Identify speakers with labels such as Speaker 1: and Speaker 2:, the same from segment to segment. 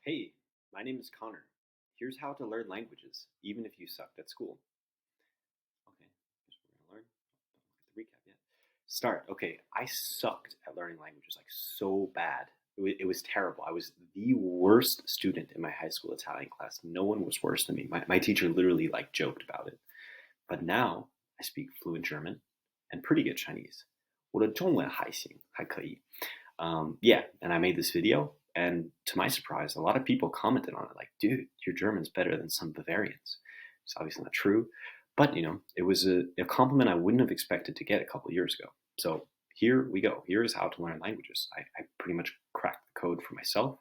Speaker 1: Hey, my name is Connor. Here's how to learn languages, even if you sucked at school. Okay, here's what we're gonna learn. Don't look at the recap yet. Start. Okay, I sucked at learning languages, like so bad. It was terrible. I was the worst student in my high school Italian class. No one was worse than me. My teacher literally like joked about it. But now I speak fluent German and pretty good Chinese. 我的中文还行，还可以。Yeah, and I made this video, and to my surprise, a lot of people commented on it, like, dude, your German's better than some Bavarians. It's obviously not true, but it was a compliment I wouldn't have expected to get a couple years ago. So here we go. Here is how to learn languages. I pretty much cracked the code for myself.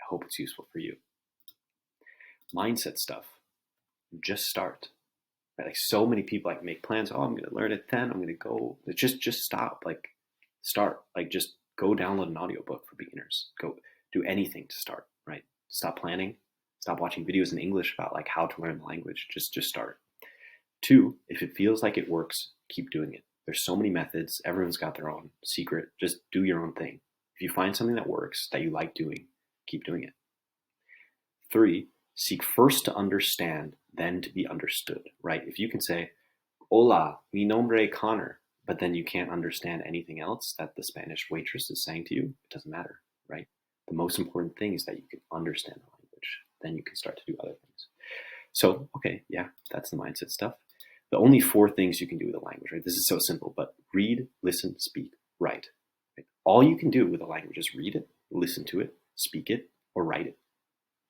Speaker 1: I hope it's useful for you. Mindset stuff. Just start. Right? Like so many people like make plans. Oh, I'm going to learn it then. I'm going to go. Just stop. Like start. Like just go download an audiobook for beginners. Go do anything to start, right? Stop planning. Stop watching videos in English about like how to learn the language. Just start. 2, if it feels like it works, keep doing it. There's so many methods. Everyone's got their own secret. Just do your own thing. If you find something that works, that you like doing, keep doing it. 3, seek first to understand, then to be understood, right? If you can say, Hola, mi nombre Connor, but then you can't understand anything else that the Spanish waitress is saying to you, it doesn't matter, right? The most important thing is that you can understand the language. Then you can start to do other things. So, okay, yeah, that's the mindset stuff. The only 4 things you can do with a language, right? This is so simple, but read, listen, speak, write. Right? All you can do with a language is read it, listen to it, speak it, or write it.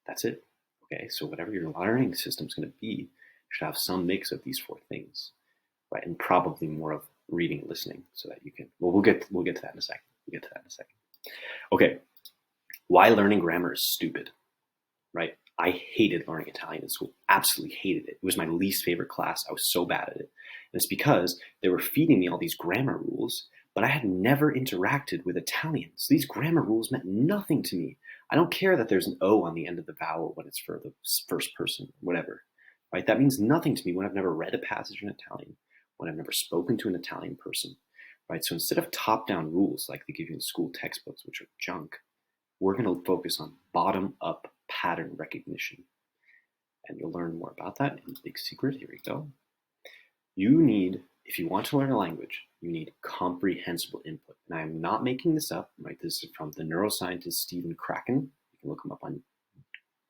Speaker 1: That's it. Okay, so whatever your learning system is going to be should have some mix of these 4 things, right? And probably more of reading and listening, so that you can. Well, we'll get to that in a second. Okay, why learning grammar is stupid, right? I hated learning Italian in school. Absolutely hated it. It was my least favorite class. I was so bad at it, and it's because they were feeding me all these grammar rules, but I had never interacted with Italians. These grammar rules meant nothing to me. I don't care that there's an O on the end of the vowel when it's for the first person, whatever. Right? That means nothing to me when I've never read a passage in Italian, when I've never spoken to an Italian person. Right? So instead of top-down rules like they give you in school textbooks, which are junk, we're going to focus on bottom-up pattern recognition. And you'll learn more about that in the big secret. Here we go. You need, if you want to learn a language, you need comprehensible input. And I'm not making this up, right? This is from the neuroscientist Stephen Kraken. You can look him up on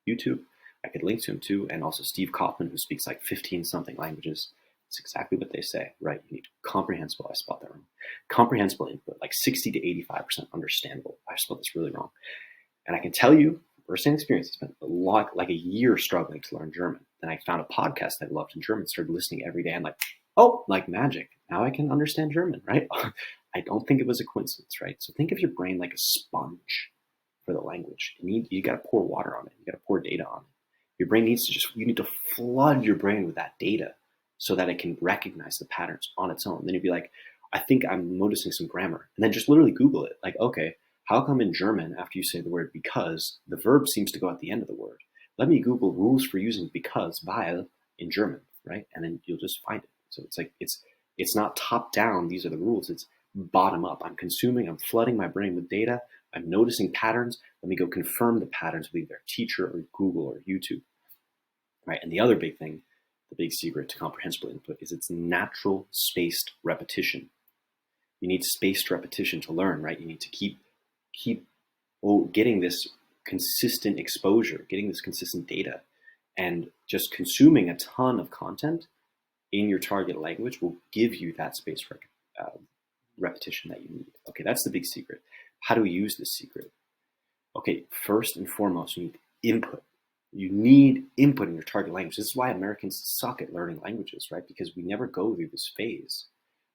Speaker 1: YouTube. I could link to him too. And also Steve Kaufman, who speaks like 15 something languages. It's exactly what they say, right? You need comprehensible, I spelled that wrong. Comprehensible input, like 60 to 85% understandable. I spelled this really wrong. And I can tell you, first-hand experience, I spent a lot, like a year struggling to learn German. Then I found a podcast I loved in German, started listening every day, and like, oh, like magic. Now I can understand German, right? I don't think it was a coincidence, right? So think of your brain like a sponge for the language. You got to pour water on it. You got to pour data on it. Your brain needs to you need to flood your brain with that data so that it can recognize the patterns on its own. Then you'd be like, I think I'm noticing some grammar. And then just literally Google it. Like, okay, how come in German, after you say the word because, the verb seems to go at the end of the word? Let me Google rules for using because, weil, in German, right? And then you'll just find it. So it's like, it's not top down, these are the rules. It's bottom up. I'm consuming, I'm flooding my brain with data. I'm noticing patterns. Let me go confirm the patterns with either a teacher or Google or YouTube, right? And the other big thing, the big secret to comprehensible input is it's natural spaced repetition. You need spaced repetition to learn, right? You need to keep getting this consistent exposure, getting this consistent data, and just consuming a ton of content in your target language will give you that spaced repetition that you need. Okay, that's the big secret. How do we use this secret? Okay, first and foremost, you need input. You need input in your target language. This is why Americans suck at learning languages, right? Because we never go through this phase.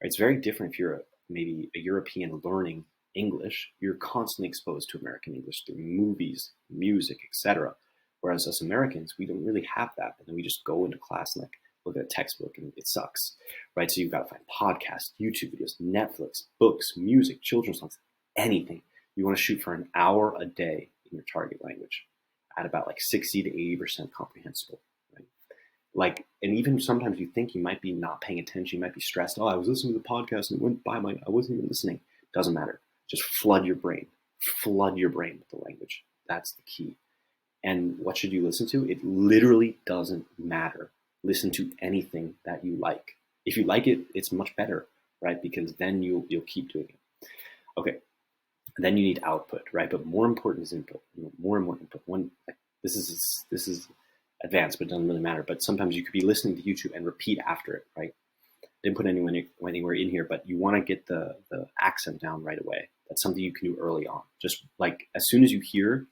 Speaker 1: Right? It's very different if you're maybe a European learning English. You're constantly exposed to American English through movies, music, etc. Whereas us Americans, we don't really have that. And then we just go into class and like look at a textbook and it sucks, right? So you've got to find podcasts, YouTube videos, Netflix, books, music, children's songs, anything. You want to shoot for an hour a day in your target language at about like 60 to 80% comprehensible, right? Like, and even sometimes you think you might be not paying attention, you might be stressed. Oh, I was listening to the podcast and it went by I wasn't even listening. Doesn't matter. Just flood your brain with the language. That's the key. And what should you listen to? It literally doesn't matter. Listen to anything that you like. If you like it, it's much better, right? Because then you'll keep doing it. Okay. Then you need output, right? But more important is input. More and more input. This is advanced, but it doesn't really matter. But sometimes you could be listening to YouTube and repeat after it, right? Didn't put anywhere in here, but you want to get the accent down right away. That's something you can do early on. Just like as soon as you hear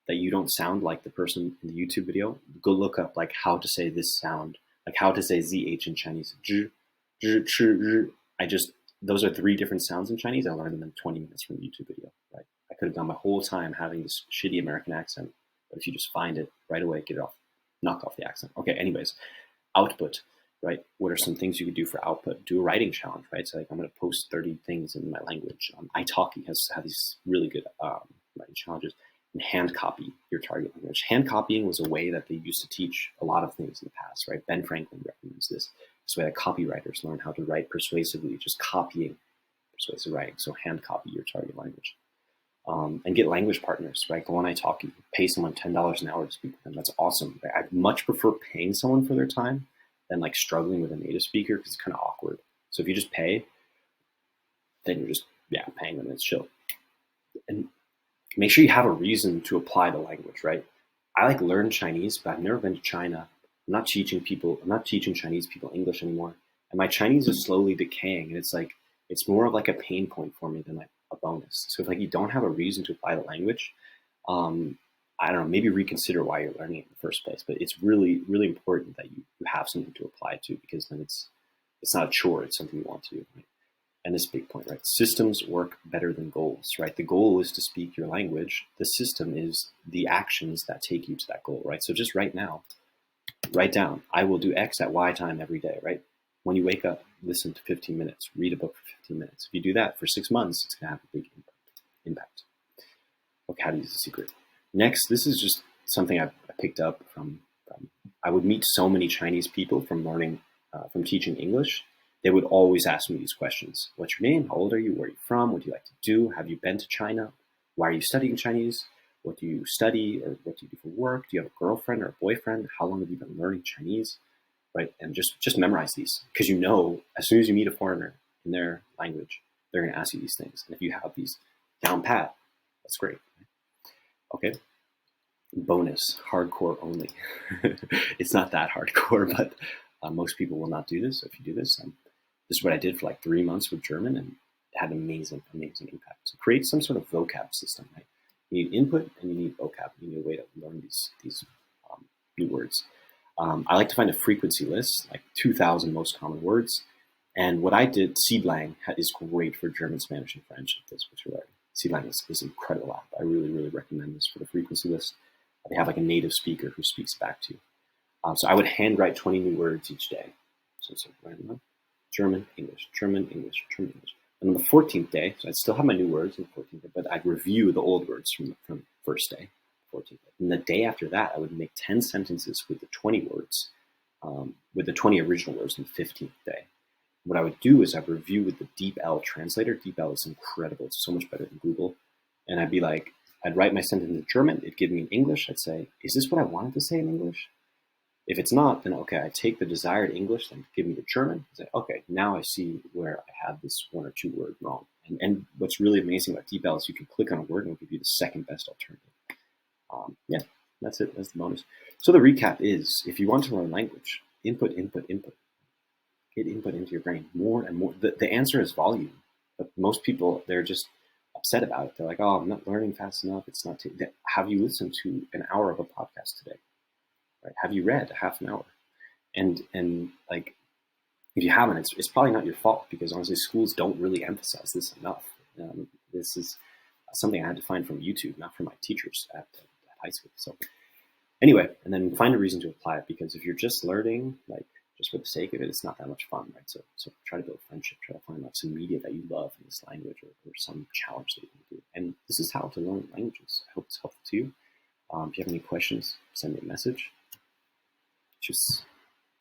Speaker 1: that you don't sound like the person in the YouTube video, go look up like how to say this sound, like how to say ZH in Chinese. Those are 3 different sounds in Chinese. I learned them in 20 minutes from a YouTube video, right? I could have done my whole time having this shitty American accent, but if you just find it right away, get it off, knock off the accent. Okay, anyways, output, right? What are some things you could do for output? Do a writing challenge, right? So like I'm going to post 30 things in my language. italki has these really good writing challenges. And hand copy your target language. Hand copying was a way that they used to teach a lot of things in the past, right? Ben Franklin recommends this. This way that copywriters learn how to write persuasively, just copying persuasive writing. So hand copy your target language. And get language partners, right? Go on italki, pay someone $10 an hour to speak with them. That's awesome. I much prefer paying someone for their time than like struggling with a native speaker because it's kind of awkward. So if you just pay, then you're just, paying them. It's chill. And make sure you have a reason to apply the language, right? I like learn Chinese, but I've never been to China. I'm not teaching Chinese people English anymore. And my Chinese is slowly decaying. And it's more of like a pain point for me than like a bonus. So if like you don't have a reason to apply the language, I don't know, maybe reconsider why you're learning it in the first place. But it's really, really important that you have something to apply to, because then it's not a chore, it's something you want to do, right? And this big point, right? Systems work better than goals, right? The goal is to speak your language. The system is the actions that take you to that goal, right? So just right now, write down, I will do X at Y time every day, right? When you wake up, listen to 15 minutes, read a book for 15 minutes. If you do that for 6 months, it's gonna have a big impact. Okay, how to use the secret. Next, this is just something I picked up from I would meet so many Chinese people from teaching English. They would always ask me these questions. What's your name? How old are you? Where are you from? What do you like to do? Have you been to China? Why are you studying Chinese? What do you study, or what do you do for work? Do you have a girlfriend or a boyfriend? How long have you been learning Chinese? Right? And just memorize these, because as soon as you meet a foreigner in their language, they're going to ask you these things. And if you have these down pat, that's great. Okay. Bonus, hardcore only. It's not that hardcore, but most people will not do this. So if you do this, this is what I did for like 3 months with German, and it had amazing, amazing impact. So create some sort of vocab system, right? You need input and you need vocab. You need a way to learn these new words. I like to find a frequency list, like 2,000 most common words. And what I did, Seedlang is great for German, Spanish, and French. If that's what you're learning. Seedlang is an incredible app. I really, really recommend this for the frequency list. They have like a native speaker who speaks back to you. So I would handwrite 20 new words each day. So German, English, German, English, German, English. And on the 14th day, so I'd still have my new words on the 14th day, but I'd review the old words from first day, 14th day. And the day after that, I would make 10 sentences with the 20 words, with the 20 original words on the 15th day. What I would do is I'd review with the DeepL translator. DeepL is incredible. It's so much better than Google. And I'd write my sentence in German. It'd give me in English. I'd say, is this what I wanted to say in English? If it's not, then okay, I take the desired English, then give me the German. I say, okay, now I see where I have this 1 or 2 word wrong. And what's really amazing about DeepL is you can click on a word and it'll give you the second best alternative. That's it. That's the bonus. So the recap is, if you want to learn language, input, input, input. Get input into your brain more and more. The answer is volume, but most people, they're just upset about it. They're like, oh, I'm not learning fast enough. It's not. Have you listened to an hour of a podcast today? Right? Have you read half an hour? And like, if you haven't, it's probably not your fault, because honestly, schools don't really emphasize this enough. This is something I had to find from YouTube, not from my teachers at high school. So anyway, and then find a reason to apply it, because if you're just learning, like just for the sake of it, it's not that much fun, right? So try to build friendship, try to find like some media that you love in this language, or some challenge that you can do. And this is how to learn languages. I hope it's helpful to you. If you have any questions, send me a message. Tschüss.